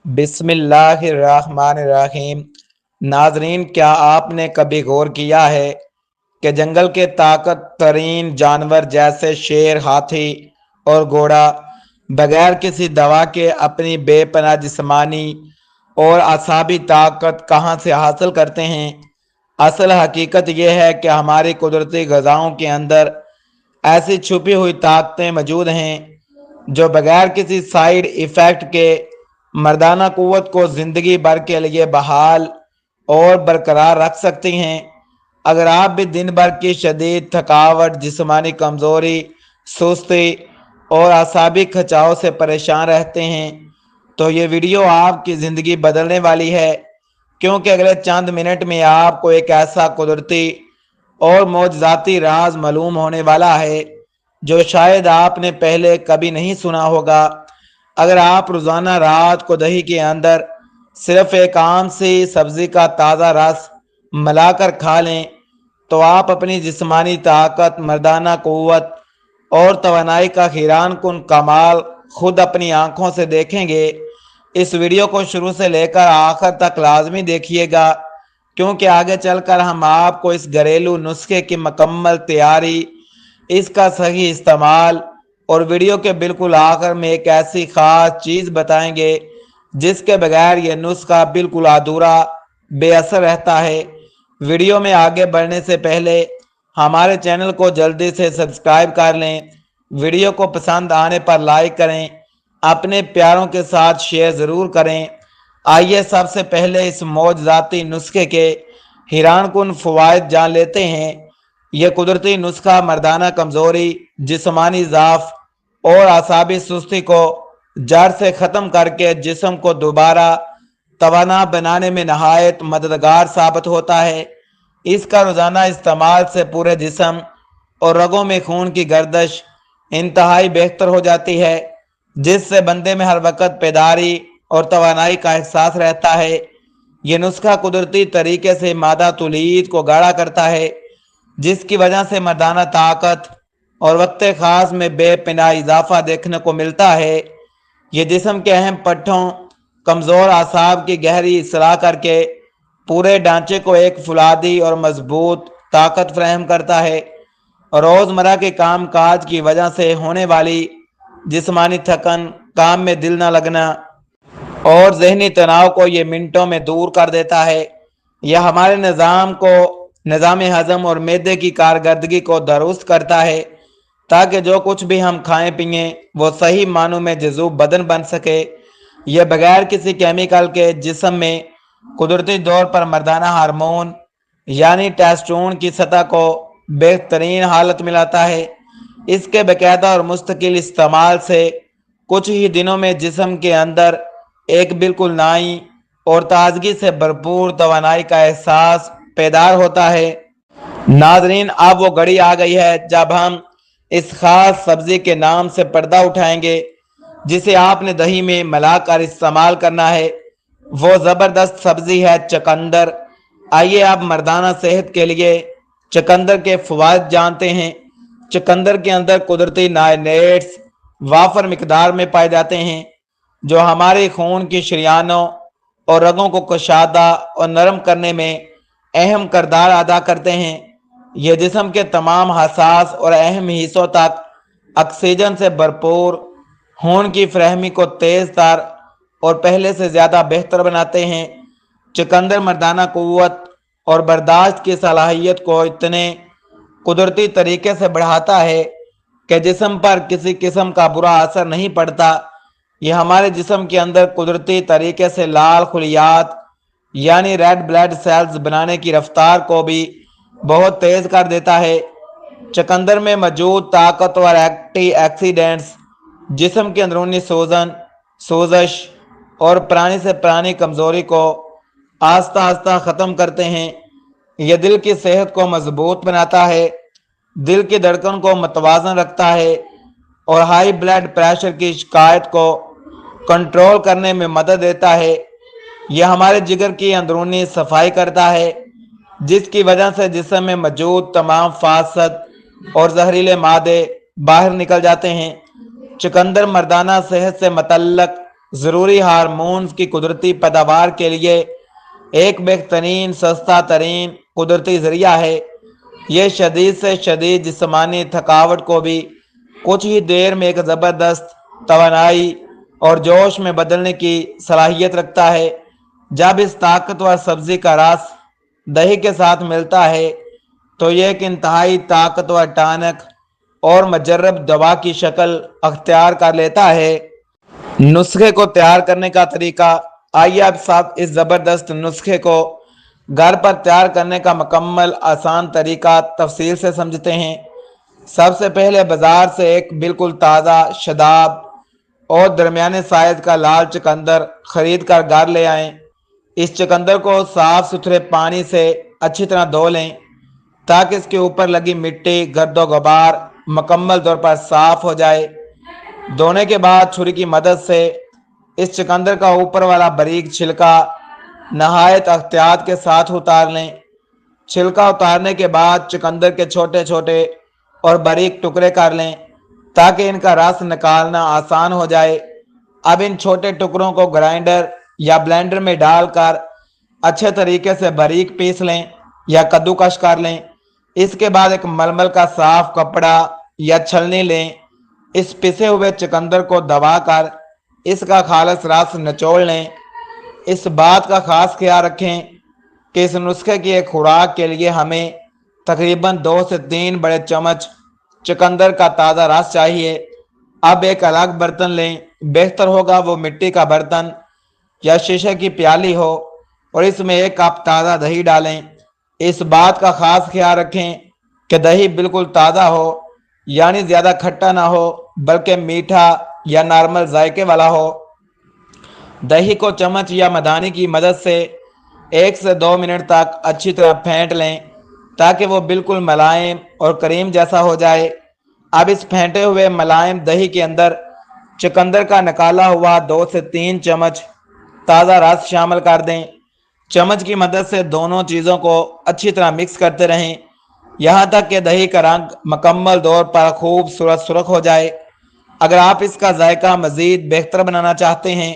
بسم اللہ الرحمن الرحیم۔ ناظرین، کیا آپ نے کبھی غور کیا ہے کہ جنگل کے طاقت ترین جانور جیسے شیر، ہاتھی اور گھوڑا بغیر کسی دوا کے اپنی بے پناہ جسمانی اور اعصابی طاقت کہاں سے حاصل کرتے ہیں؟ اصل حقیقت یہ ہے کہ ہماری قدرتی غذاؤں کے اندر ایسی چھپی ہوئی طاقتیں موجود ہیں جو بغیر کسی سائیڈ ایفیکٹ کے مردانہ قوت کو زندگی بھر کے لیے بحال اور برقرار رکھ سکتی ہیں۔ اگر آپ بھی دن بھر کی شدید تھکاوٹ، جسمانی کمزوری، سستی اور اعصابی کھچاؤ سے پریشان رہتے ہیں تو یہ ویڈیو آپ کی زندگی بدلنے والی ہے، کیونکہ اگلے چند منٹ میں آپ کو ایک ایسا قدرتی اور معجزاتی راز معلوم ہونے والا ہے جو شاید آپ نے پہلے کبھی نہیں سنا ہوگا۔ اگر آپ روزانہ رات کو دہی کے اندر صرف ایک عام سی سبزی کا تازہ رس ملا کر کھا لیں تو آپ اپنی جسمانی طاقت، مردانہ قوت اور توانائی کا حیران کن کمال خود اپنی آنکھوں سے دیکھیں گے۔ اس ویڈیو کو شروع سے لے کر آخر تک لازمی دیکھیے گا، کیونکہ آگے چل کر ہم آپ کو اس گھریلو نسخے کی مکمل تیاری، اس کا صحیح استعمال اور ویڈیو کے بالکل آخر میں ایک ایسی خاص چیز بتائیں گے جس کے بغیر یہ نسخہ بالکل ادھورا، بے اثر رہتا ہے۔ ویڈیو میں آگے بڑھنے سے پہلے ہمارے چینل کو جلدی سے سبسکرائب کر لیں، ویڈیو کو پسند آنے پر لائک کریں، اپنے پیاروں کے ساتھ شیئر ضرور کریں۔ آئیے سب سے پہلے اس معجزاتی نسخے کے حیران کن فوائد جان لیتے ہیں۔ یہ قدرتی نسخہ مردانہ کمزوری، جسمانی ضعف اور اعصابی سستی کو جڑ سے ختم کر کے جسم کو دوبارہ توانا بنانے میں نہایت مددگار ثابت ہوتا ہے۔ اس کا روزانہ استعمال سے پورے جسم اور رگوں میں خون کی گردش انتہائی بہتر ہو جاتی ہے، جس سے بندے میں ہر وقت بیداری اور توانائی کا احساس رہتا ہے۔ یہ نسخہ قدرتی طریقے سے مادہ تولید کو گاڑھا کرتا ہے، جس کی وجہ سے مردانہ طاقت اور وقت خاص میں بے پناہ اضافہ دیکھنے کو ملتا ہے۔ یہ جسم کے اہم پٹھوں، کمزور اعصاب کی گہری اصلاح کر کے پورے ڈھانچے کو ایک فولادی اور مضبوط طاقت فراہم کرتا ہے۔ روزمرہ کے کام کاج کی وجہ سے ہونے والی جسمانی تھکن، کام میں دل نہ لگنا اور ذہنی تناؤ کو یہ منٹوں میں دور کر دیتا ہے۔ یہ ہمارے نظام ہضم اور معدے کی کارکردگی کو درست کرتا ہے تاکہ جو کچھ بھی ہم کھائیں پیئیں وہ صحیح معنوں میں جذوب بدن بن سکے۔ یہ بغیر کسی کیمیکل کے جسم میں قدرتی طور پر مردانہ ہارمون یعنی ٹیسٹون کی سطح کو بہترین حالت میں لاتا ہے۔ اس کے باقاعدہ اور مستقل استعمال سے کچھ ہی دنوں میں جسم کے اندر ایک بالکل نئی اور تازگی سے بھرپور توانائی کا احساس بیدار ہوتا ہے۔ ناظرین، اب وہ گھڑی آ گئی ہے جب ہم اس خاص سبزی کے نام سے پردہ اٹھائیں گے جسے آپ نے دہی میں ملا کر استعمال کرنا ہے۔ وہ زبردست سبزی ہے چقندر۔ آئیے اب مردانہ صحت کے لیے چقندر کے فوائد جانتے ہیں۔ چقندر کے اندر قدرتی نائٹریٹس وافر مقدار میں پائے جاتے ہیں جو ہمارے خون کی شریانوں اور رگوں کو کشادہ اور نرم کرنے میں اہم کردار ادا کرتے ہیں۔ یہ جسم کے تمام حساس اور اہم حصوں تک آکسیجن سے بھرپور خون کی فراہمی کو تیز تر اور پہلے سے زیادہ بہتر بناتے ہیں۔ چقندر مردانہ قوت اور برداشت کی صلاحیت کو اتنے قدرتی طریقے سے بڑھاتا ہے کہ جسم پر کسی قسم کا برا اثر نہیں پڑتا۔ یہ ہمارے جسم کے اندر قدرتی طریقے سے لال خلیات یعنی ریڈ بلڈ سیلز بنانے کی رفتار کو بھی بہت تیز کر دیتا ہے۔ چقندر میں موجود طاقتور اینٹی آکسیڈنٹس جسم کے اندرونی سوجن، سوزش اور پرانی سے پرانی کمزوری کو آہستہ آہستہ ختم کرتے ہیں۔ یہ دل کی صحت کو مضبوط بناتا ہے، دل کی دھڑکن کو متوازن رکھتا ہے اور ہائی بلڈ پریشر کی شکایت کو کنٹرول کرنے میں مدد دیتا ہے۔ یہ ہمارے جگر کی اندرونی صفائی کرتا ہے، جس کی وجہ سے جسم میں موجود تمام فاسد اور زہریلے مادے باہر نکل جاتے ہیں۔ چقندر مردانہ صحت سے متعلق ضروری ہارمونز کی قدرتی پیداوار کے لیے ایک بہترین سستا ترین قدرتی ذریعہ ہے۔ یہ شدید سے شدید جسمانی تھکاوٹ کو بھی کچھ ہی دیر میں ایک زبردست توانائی اور جوش میں بدلنے کی صلاحیت رکھتا ہے۔ جب اس طاقتور سبزی کا رس دہی کے ساتھ ملتا ہے تو یہ ایک انتہائی طاقتور ٹانک اور مجرب دوا کی شکل اختیار کر لیتا ہے۔ نسخے کو تیار کرنے کا طریقہ، آئیے اب سب اس زبردست نسخے کو گھر پر تیار کرنے کا مکمل آسان طریقہ تفصیل سے سمجھتے ہیں۔ سب سے پہلے بازار سے ایک بالکل تازہ، شاداب اور درمیانے سائز کا لال چقندر خرید کر گھر لے آئیں۔ اس چقندر کو صاف ستھرے پانی سے اچھی طرح دھو لیں تاکہ اس کے اوپر لگی مٹی، گرد و غبار مکمل طور پر صاف ہو جائے۔ دھونے کے بعد چھری کی مدد سے اس چقندر کا اوپر والا باریک چھلکا نہایت احتیاط کے ساتھ اتار لیں۔ چھلکا اتارنے کے بعد چقندر کے چھوٹے چھوٹے اور باریک ٹکڑے کر لیں تاکہ ان کا رس نکالنا آسان ہو جائے۔ اب ان چھوٹے ٹکڑوں کو گرائنڈر یا بلینڈر میں ڈال کر اچھے طریقے سے باریک پیس لیں یا کدوکش کر لیں۔ اس کے بعد ایک ململ کا صاف کپڑا یا چھلنی لیں۔ اس پسے ہوئے چقندر کو دبا کر اس کا خالص رس نچوڑ لیں۔ اس بات کا خاص خیال رکھیں کہ اس نسخے کی ایک خوراک کے لیے ہمیں تقریباً 2 سے 3 بڑے چمچ چقندر کا تازہ رس چاہیے۔ اب ایک الگ برتن لیں، بہتر ہوگا وہ مٹی کا برتن یا شیشے کی پیالی ہو، اور اس میں 1 کپ تازہ دہی ڈالیں۔ اس بات کا خاص خیال رکھیں کہ دہی بالکل تازہ ہو، یعنی زیادہ کھٹا نہ ہو بلکہ میٹھا یا نارمل ذائقے والا ہو۔ دہی کو چمچ یا مدانی کی مدد سے 1 سے 2 منٹ تک اچھی طرح پھینٹ لیں تاکہ وہ بالکل ملائم اور کریم جیسا ہو جائے۔ اب اس پھینٹے ہوئے ملائم دہی کے اندر چقندر کا نکالا ہوا 2 سے 3 چمچ تازہ رس شامل کر دیں۔ چمچ کی مدد سے دونوں چیزوں کو اچھی طرح مکس کرتے رہیں یہاں تک کہ دہی کا رنگ مکمل طور پر خوبصورت سرخ ہو جائے۔ اگر آپ اس کا ذائقہ مزید بہتر بنانا چاہتے ہیں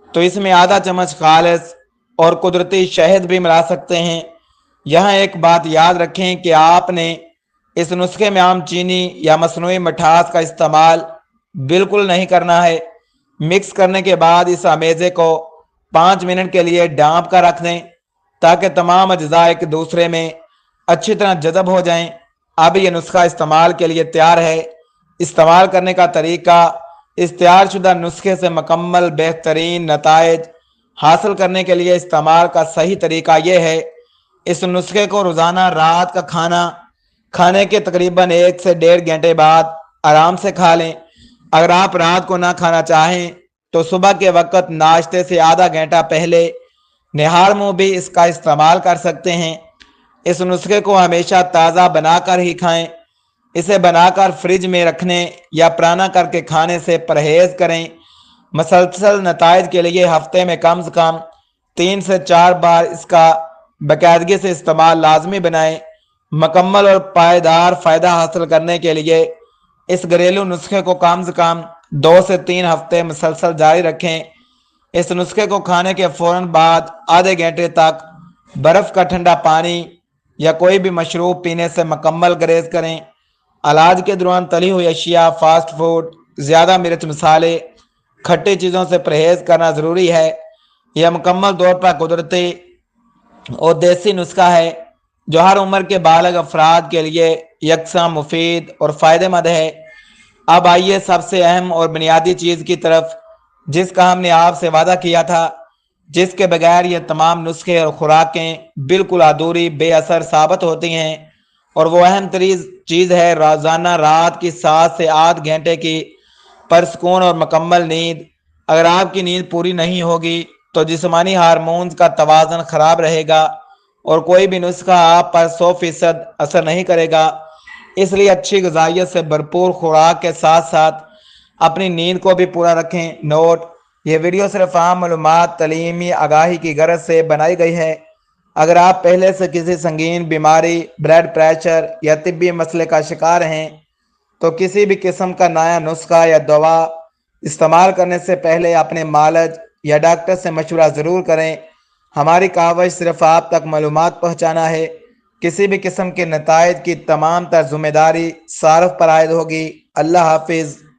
تو اس میں آدھا چمچ خالص اور قدرتی شہد بھی ملا سکتے ہیں۔ یہاں ایک بات یاد رکھیں کہ آپ نے اس نسخے میں عام چینی یا مصنوعی مٹھاس کا استعمال بالکل نہیں کرنا ہے۔ مکس کرنے کے بعد اس امیزے کو 5 منٹ کے لیے ڈانپ کر رکھ دیں تاکہ تمام اجزاء ایک دوسرے میں اچھی طرح جذب ہو جائیں۔ اب یہ نسخہ استعمال کے لیے تیار ہے۔ استعمال کرنے کا طریقہ، اس تیار شدہ نسخے سے مکمل بہترین نتائج حاصل کرنے کے لیے استعمال کا صحیح طریقہ یہ ہے: اس نسخے کو روزانہ رات کا کھانا کھانے کے تقریباً 1 سے 1.5 گھنٹے بعد آرام سے کھا لیں۔ اگر آپ رات کو نہ کھانا چاہیں تو صبح کے وقت ناشتے سے آدھا گھنٹہ پہلے نہار منہ بھی اس کا استعمال کر سکتے ہیں۔ اس نسخے کو ہمیشہ تازہ بنا کر ہی کھائیں۔ اسے بنا کر فریج میں رکھنے یا پرانا کر کے کھانے سے پرہیز کریں۔ مسلسل نتائج کے لیے ہفتے میں کم سے کم 3 سے 4 بار اس کا باقاعدگی سے استعمال لازمی بنائیں۔ مکمل اور پائیدار فائدہ حاصل کرنے کے لیے اس گھریلو نسخے کو کم سے کم 2 سے 3 ہفتے مسلسل جاری رکھیں۔ اس نسخے کو کھانے کے فوراً بعد آدھے گھنٹے تک برف کا ٹھنڈا پانی یا کوئی بھی مشروب پینے سے مکمل گریز کریں۔ علاج کے دوران تلی ہوئی اشیاء، فاسٹ فوڈ، زیادہ مرچ مسالے، کھٹی چیزوں سے پرہیز کرنا ضروری ہے۔ یہ مکمل طور پر قدرتی اور دیسی نسخہ ہے جو ہر عمر کے بالغ افراد کے لیے یکساں مفید اور فائدہ مند ہے۔ اب آئیے سب سے اہم اور بنیادی چیز کی طرف جس کا ہم نے آپ سے وعدہ کیا تھا، جس کے بغیر یہ تمام نسخے اور خوراکیں بالکل ادھوری، بے اثر ثابت ہوتی ہیں، اور وہ اہم ترین چیز ہے روزانہ رات کی 7 سے 8 گھنٹے کی پرسکون اور مکمل نیند۔ اگر آپ کی نیند پوری نہیں ہوگی تو جسمانی ہارمونز کا توازن خراب رہے گا اور کوئی بھی نسخہ آپ پر 100% اثر نہیں کرے گا۔ اس لیے اچھی غذائیت سے بھرپور خوراک کے ساتھ ساتھ اپنی نیند کو بھی پورا رکھیں۔ نوٹ: یہ ویڈیو صرف عام معلومات، تعلیمی آگاہی کی غرض سے بنائی گئی ہے۔ اگر آپ پہلے سے کسی سنگین بیماری، بلڈ پریشر یا طبی مسئلے کا شکار ہیں تو کسی بھی قسم کا نیا نسخہ یا دوا استعمال کرنے سے پہلے اپنے معالج یا ڈاکٹر سے مشورہ ضرور کریں۔ ہماری کاوش صرف آپ تک معلومات پہنچانا ہے۔ کسی بھی قسم کے نتائج کی تمام تر ذمہ داری صارف پر عائد ہوگی۔ اللہ حافظ۔